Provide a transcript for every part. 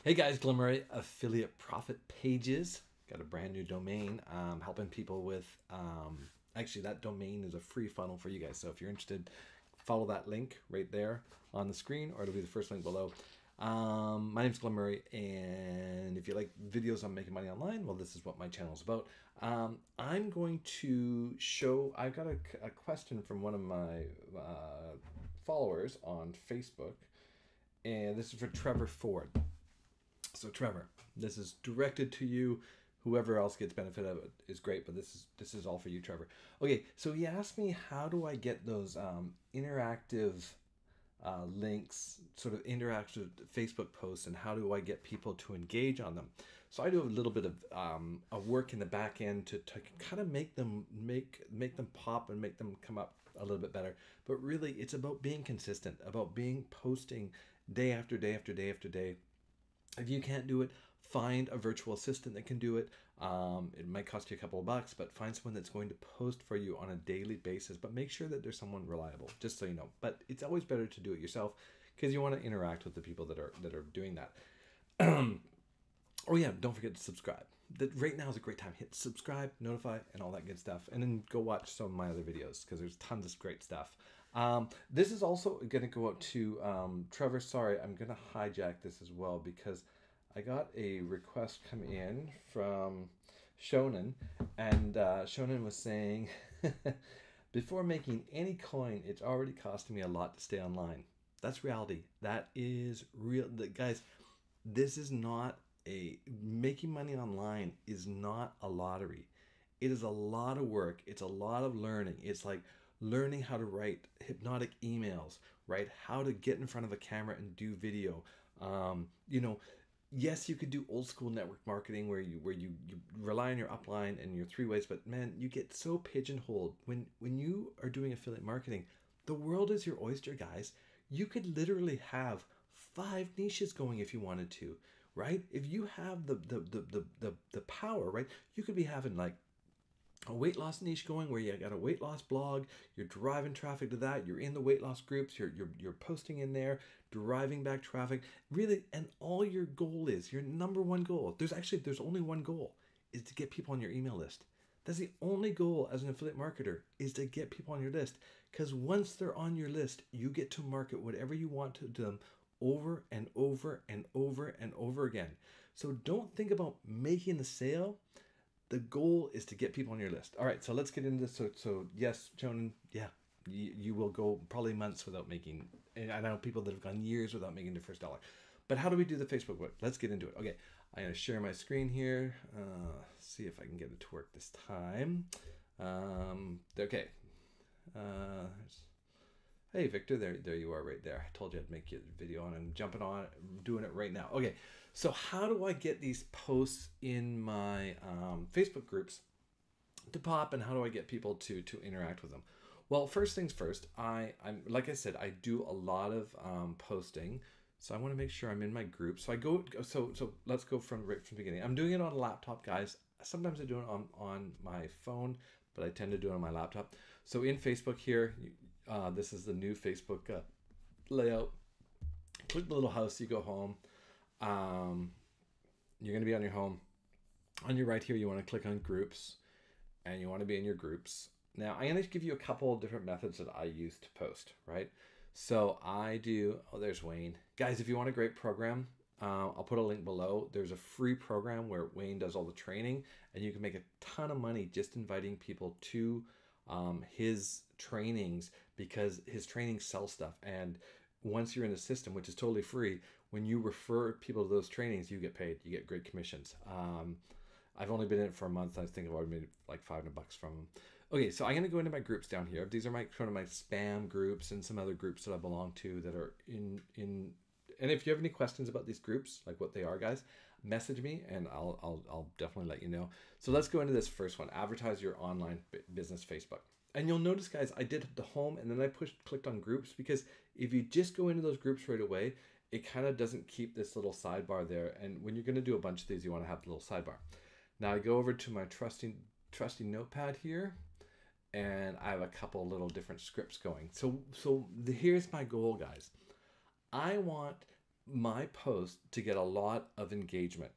Hey guys, Glimmer Affiliate Profit Pages. Got a brand new domain helping people with, actually that domain is a free funnel for you guys. So if you're interested, follow that link right there on the screen, or it'll be the first link below. My name's Glenn Murray, and if you like videos on making money online, well, this is what my channel is about. I'm going to show, I've got a question from one of my followers on Facebook, and this is for Trevor Ford. So Trevor, this is directed to you. Whoever else gets benefit of it is great, but this is all for you, Trevor. Okay, so he asked me, how do I get those interactive links, sort of interactive Facebook posts, and how do I get people to engage on them? So I do a little bit of work in the back end to kind of make them pop and make them come up a little bit better. But really, it's about being consistent, about being posting day after day after day after day. If you can't do it, find a virtual assistant that can do it. It might cost you a couple of bucks, but find someone that's going to post for you on a daily basis. But make sure that there's someone reliable, just so you know. But it's always better to do it yourself because you want to interact with the people that are doing that. Oh yeah, don't forget to subscribe. Right now is a great time. Hit subscribe, notify, and all that good stuff. And then go watch some of my other videos because there's tons of great stuff. This is also going to go out to Trevor. Sorry, I'm going to hijack this as well because I got a request come in from Shonen, and Shonen was saying, before making any coin, it's already costing me a lot to stay online. That's reality. That is real. Guys, this is not making money online is not a lottery. It is a lot of work. It's a lot of learning. It's like learning how to write hypnotic emails, right? How to get in front of a camera and do video. Yes, you could do old school network marketing where you rely on your upline and your three ways, but man, you get so pigeonholed when you are doing affiliate marketing. The world is your oyster, guys. You could literally have 5 niches going if you wanted to, right? If you have the power, right? You could be having like a weight loss niche going where you got a weight loss blog, you're driving traffic to that, you're in the weight loss groups, you're posting in there, driving back traffic, really, and all your goal is, your number one goal, there's only one goal, is to get people on your email list. That's the only goal as an affiliate marketer, is to get people on your list, because once they're on your list, you get to market whatever you want to them over and over and over and over again. So don't think about making the sale. The goal is to get people on your list. All right, so let's get into this. So yes, Jonan, yeah, you will go probably months without making, and I know people that have gone years without making their first dollar. But how do we do the Facebook work? Let's get into it. Okay, I'm gonna share my screen here. See if I can get it to work this time. Okay. Hey Victor, there you are right there. I told you I'd make you a video and I'm jumping on it, I'm doing it right now. Okay, so how do I get these posts in my Facebook groups to pop, and how do I get people to interact with them? Well, first things first, I'm like I said, I do a lot of posting, so I want to make sure I'm in my group. So I go, so let's go right from the beginning. I'm doing it on a laptop, guys. Sometimes I do it on my phone, but I tend to do it on my laptop. So in Facebook here, this is the new Facebook layout. Click the little house, you go home. You're going to be on your home. On your right here, you want to click on groups, and you want to be in your groups. Now, I'm going to give you a couple of different methods that I use to post, right? So I do, oh, there's Wayne. Guys, if you want a great program, I'll put a link below. There's a free program where Wayne does all the training, and you can make a ton of money just inviting people to his trainings, because his trainings sell stuff. And once you're in the system, which is totally free, when you refer people to those trainings, you get paid. You get great commissions. I've only been in it for a month. I think I've already made like $500 from them. Okay, so I'm going to go into my groups down here. These are my kind of my spam groups and some other groups that I belong to that are in. And if you have any questions about these groups, like what they are, guys, message me and I'll definitely let you know. So let's go into this first one. Advertise your online business Facebook. And you'll notice, guys, I did the home and then I clicked on groups, because if you just go into those groups right away, it kind of doesn't keep this little sidebar there. And when you're going to do a bunch of these, you want to have the little sidebar. Now I go over to my trusty notepad here, and I have a couple little different scripts going. So here's my goal, guys. I want my post to get a lot of engagement.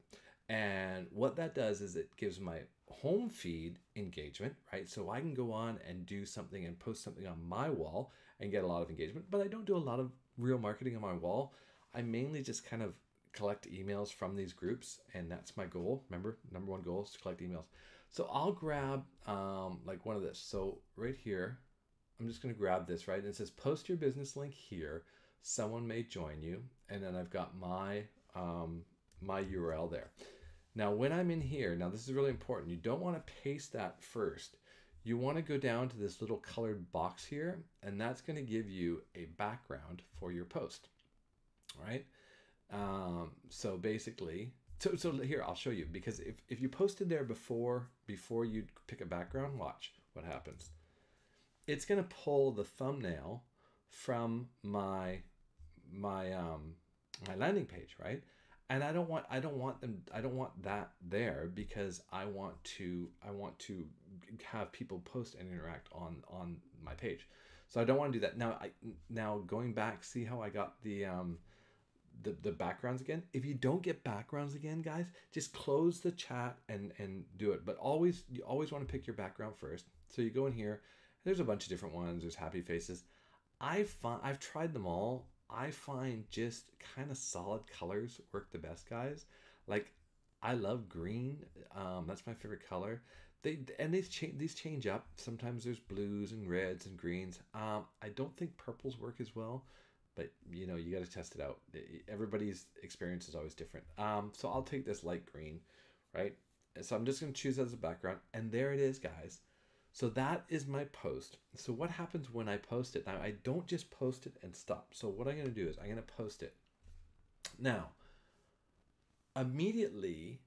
And what that does is it gives my home feed engagement, right? So I can go on and do something and post something on my wall and get a lot of engagement, but I don't do a lot of real marketing on my wall. I mainly just kind of collect emails from these groups, and that's my goal. Remember, number one goal is to collect emails. So I'll grab like one of this. So right here, I'm just going to grab this, right? And it says post your business link here. Someone may join you. And then I've got my my URL there. Now, when I'm in here, now this is really important. You don't want to paste that first. You want to go down to this little colored box here, and that's going to give you a background for your post, all right? So basically, so here, I'll show you, because if you posted there before you pick a background, watch what happens. It's going to pull the thumbnail from my landing page, right? And I don't want that there, because I want to have people post and interact on my page. So I don't want to do that. Now going back, see how I got the backgrounds again? If you don't get backgrounds again, guys, just close the chat and do it. But you always want to pick your background first. So you go in here, there's a bunch of different ones. There's happy faces. I've tried them all. I find just kind of solid colors work the best, guys. Like, I love green. That's my favorite color. These change up. Sometimes there's blues and reds and greens. I don't think purples work as well, but you know, you got to test it out. Everybody's experience is always different. So I'll take this light green, right? So I'm just going to choose that as a background, and there it is, guys. So that is my post. So what happens when I post it? Now, I don't just post it and stop. So what I'm going to do is I'm going to post it. Now, immediately,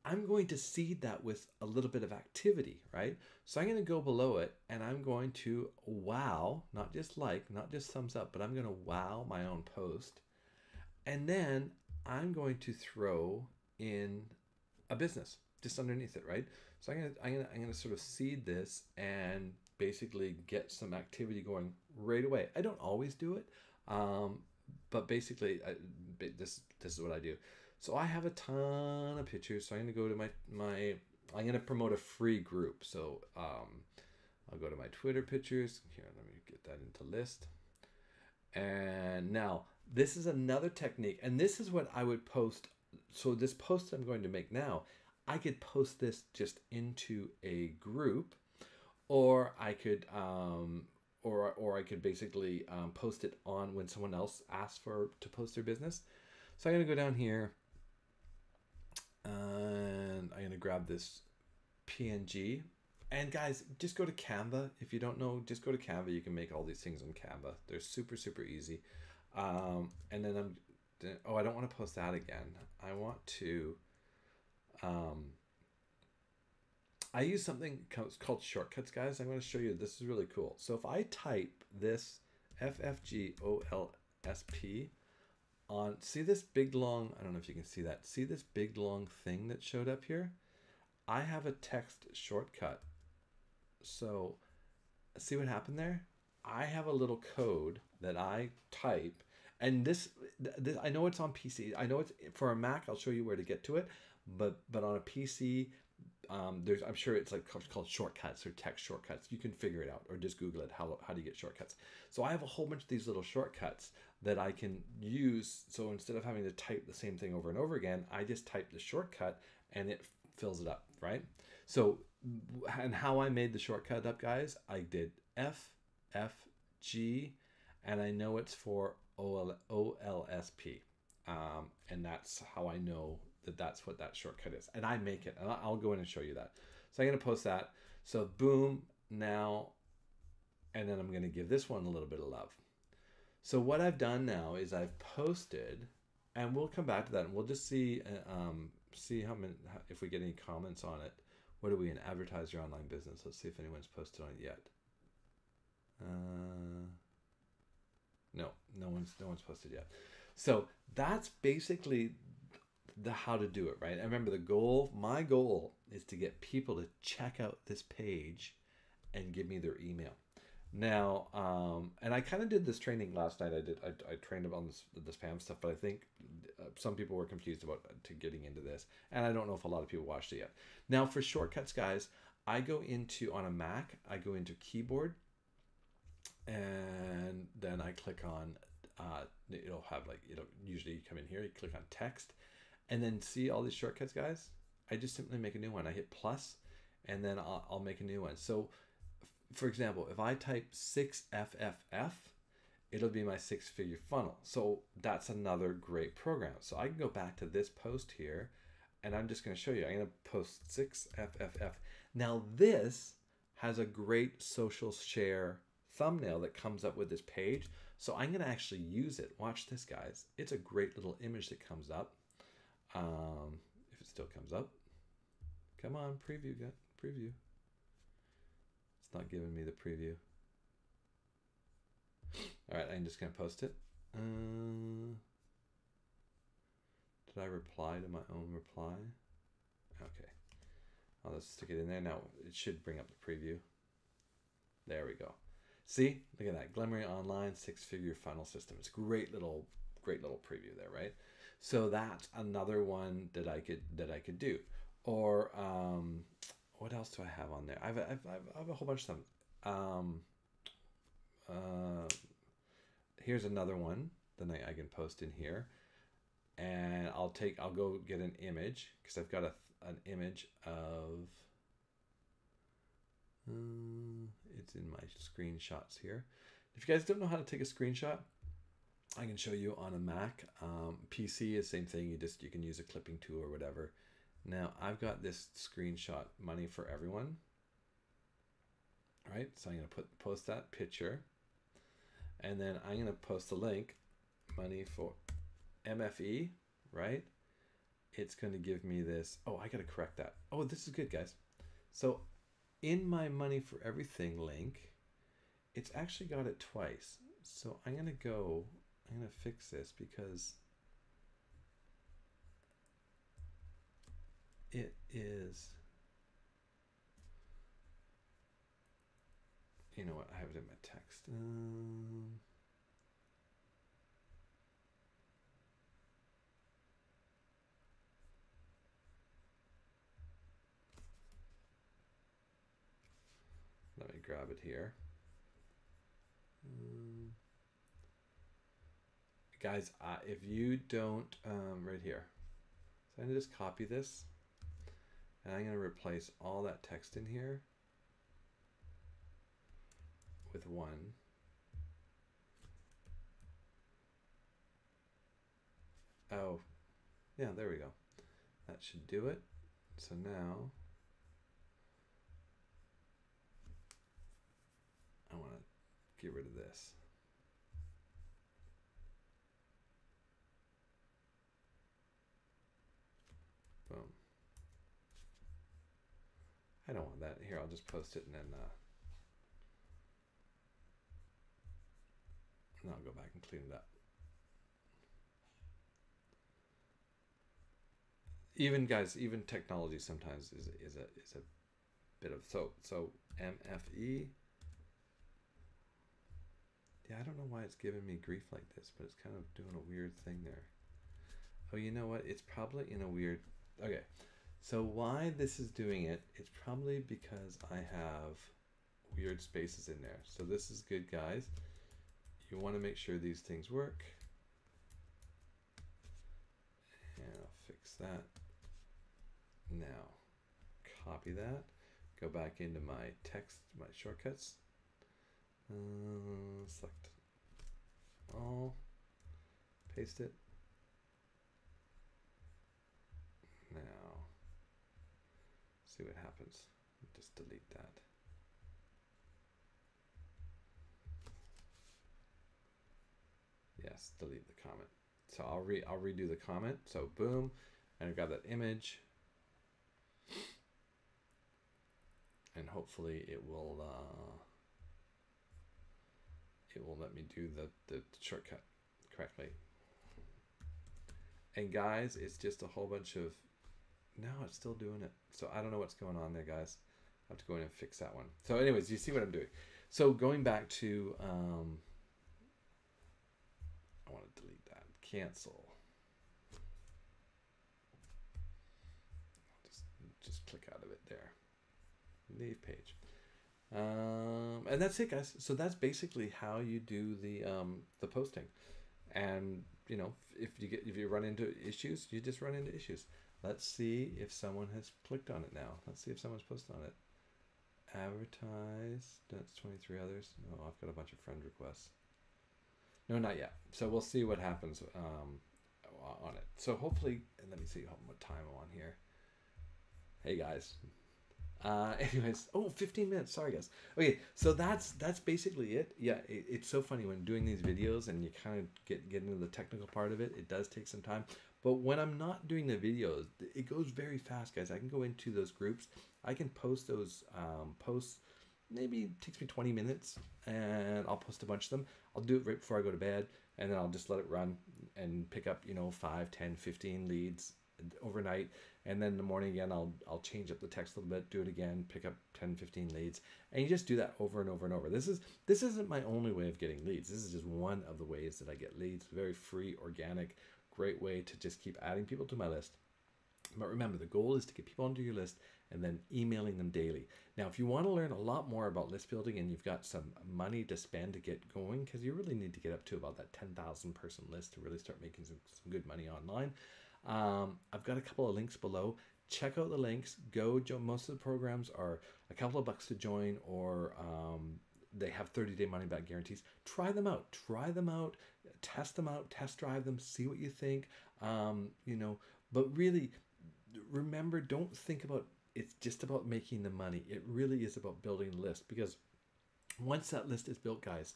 I'm going to seed that with a little bit of activity, right? So I'm going to go below it, and I'm going to wow, not just like, not just thumbs up, but I'm going to wow my own post. And then I'm going to throw in a business just underneath it, right? So I'm gonna sort of seed this and basically get some activity going right away. I don't always do it, but basically this is what I do. So I have a ton of pictures. So I'm gonna go to my I'm gonna promote a free group. So I'll go to my Twitter pictures here. Let me get that into list. And now this is another technique, and this is what I would post. So this post I'm going to make now, I could post this just into a group, or I could or I could basically post it on when someone else asks to post their business. So I'm gonna go down here, and I'm gonna grab this PNG. And guys, just go to Canva. If you don't know, just go to Canva. You can make all these things on Canva. They're super easy. And then I don't want to post that again. I want to. I use something called shortcuts, guys. I'm going to show you. This is really cool. So if I type this FFGOLSP on, see this big long, I don't know if you can see that. See this big long thing that showed up here? I have a text shortcut. So see what happened there? I have a little code that I type, and this I know it's on PC. I know it's for a Mac. I'll show you where to get to it. But on a PC, I'm sure it's like called shortcuts or text shortcuts. You can figure it out, or just Google it. How do you get shortcuts? So I have a whole bunch of these little shortcuts that I can use. So instead of having to type the same thing over and over again, I just type the shortcut and it fills it up, right? So, and how I made the shortcut up, guys, I did FFG, and I know it's for OLSP, and that's how I know that's what that shortcut is, and I make it, and I'll go in and show you that. So I'm going to post that. So boom, now, and then I'm going to give this one a little bit of love. So what I've done now is I've posted, and we'll come back to that, and we'll just see how many, if we get any comments on it. What are we in? Advertise your online business. Let's see if anyone's posted on it yet. No one's posted yet. So that's basically how to do it, right? I remember my goal is to get people to check out this page and give me their email. Now, and I kind of did this training last night. I trained about the spam stuff, but I think some people were confused about to getting into this, and I don't know if a lot of people watched it yet. Now, for shortcuts, guys, I go into on a Mac. I go into keyboard, and then I click on. It'll have like usually you come in here, you click on text, and then see all these shortcuts, guys. I just simply make a new one. I hit plus, and then I'll make a new one. So, for example, if I type 6FFF, it'll be my six-figure funnel. So that's another great program. So I can go back to this post here, and I'm just going to show you. I'm going to post 6FFF. Now this has a great social share thumbnail that comes up with this page. So I'm going to actually use it. Watch this, guys. It's a great little image that comes up. If it still comes up. Come on, preview, preview. It's not giving me the preview. All right, I'm just going to post it. Did I reply to my own reply? Okay. I'll just stick it in there. Now, it should bring up the preview. There we go. See? Look at that. Glimmering Online six-figure funnel system. It's great little preview there, right? So that's another one that I could do. Or what else do I have on there? I have a whole bunch of them. Here's another one that I can post in here, and I'll go get an image because I've got an image of. It's in my screenshots here. If you guys don't know how to take a screenshot, I can show you on a Mac. PC is the same thing. You can use a clipping tool or whatever. Now I've got this screenshot, money for everyone. All right, so I'm going to post that picture, and then I'm going to post the link, money for MFE, right? It's going to give me this. Oh, I got to correct that. Oh, this is good, guys. So in my money for everything link, it's actually got it twice. So I'm going to fix this because it is, you know what, I have it in my text. Let me grab it here. Guys, if you don't, right here. So I'm going to just copy this, and I'm going to replace all that text in here with one. Oh, yeah, there we go. That should do it. So now I want to get rid of this. Boom. I don't want that. Here, I'll just post it and then I'll go back and clean it up. Even guys, even technology sometimes is a bit of so MFE. Yeah, I don't know why it's giving me grief like this, but it's kind of doing a weird thing there. Oh, you know what? It's probably in a weird. Okay, so why this is doing it? It's probably because I have weird spaces in there. So this is good, guys. You want to make sure these things work. And I'll fix that. Now, copy that. Go back into my text, my shortcuts. Select all. Paste it. Now, see what happens. Just delete that. Yes, delete the comment. So I'll redo the comment. So boom, and I've got that image, and hopefully it will let me do the shortcut correctly. And guys, it's just a whole bunch of. Now it's still doing it. So I don't know what's going on there, guys. I have to go in and fix that one. So anyways, you see what I'm doing. So going back to, I want to delete that. Cancel. Just click out of it there. Leave page. And that's it, guys. So that's basically how you do the posting. And you know, if you run into issues, you just run into issues. Let's see if someone has clicked on it now. Let's see if someone's posted on it. Advertise. That's 23 others. Oh, I've got a bunch of friend requests. No, not yet. So we'll see what happens on it. So hopefully, and let me see what time I'm on here. Hey guys. Anyways, 15 minutes. Sorry guys. Okay, so that's basically it. Yeah, it's so funny when doing these videos and you kind of get into the technical part of it. It does take some time. But when I'm not doing the videos, it goes very fast, guys. I can go into those groups. I can post those posts. Maybe it takes me 20 minutes, and I'll post a bunch of them. I'll do it right before I go to bed, and then I'll just let it run and pick up, 5, 10, 15 leads overnight. And then in the morning again, I'll change up the text a little bit, do it again, pick up 10, 15 leads. And you just do that over and over and over. This isn't my only way of getting leads. This is just one of the ways that I get leads. Very free, organic, great way to just keep adding people to my list. But remember, the goal is to get people onto your list and then emailing them daily. Now, if you want to learn a lot more about list building and you've got some money to spend to get going, because you really need to get up to about that 10,000 person list to really start making some good money online, I've got a couple of links below. Check out the links. Go join. Most of the programs are a couple of bucks to join, or they have 30-day money-back guarantees. Try them out. Test them out. Test drive them. See what you think. But really, remember, don't think about it's just about making the money. It really is about building a list, because once that list is built, guys,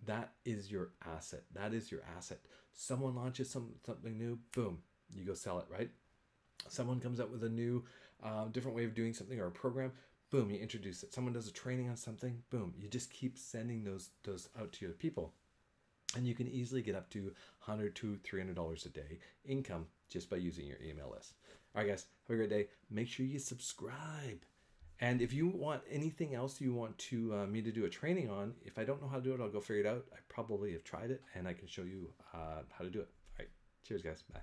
that is your asset. That is your asset. Someone launches something new, boom, you go sell it, right? Someone comes up with a new, different way of doing something or a program, boom, you introduce it. Someone does a training on something, boom, you just keep sending those out to your people. And you can easily get up to $100 to $300 a day income just by using your email list. All right, guys, have a great day. Make sure you subscribe. And if you want anything else you want to me to do a training on, if I don't know how to do it, I'll go figure it out. I probably have tried it, and I can show you how to do it. All right, cheers, guys. Bye.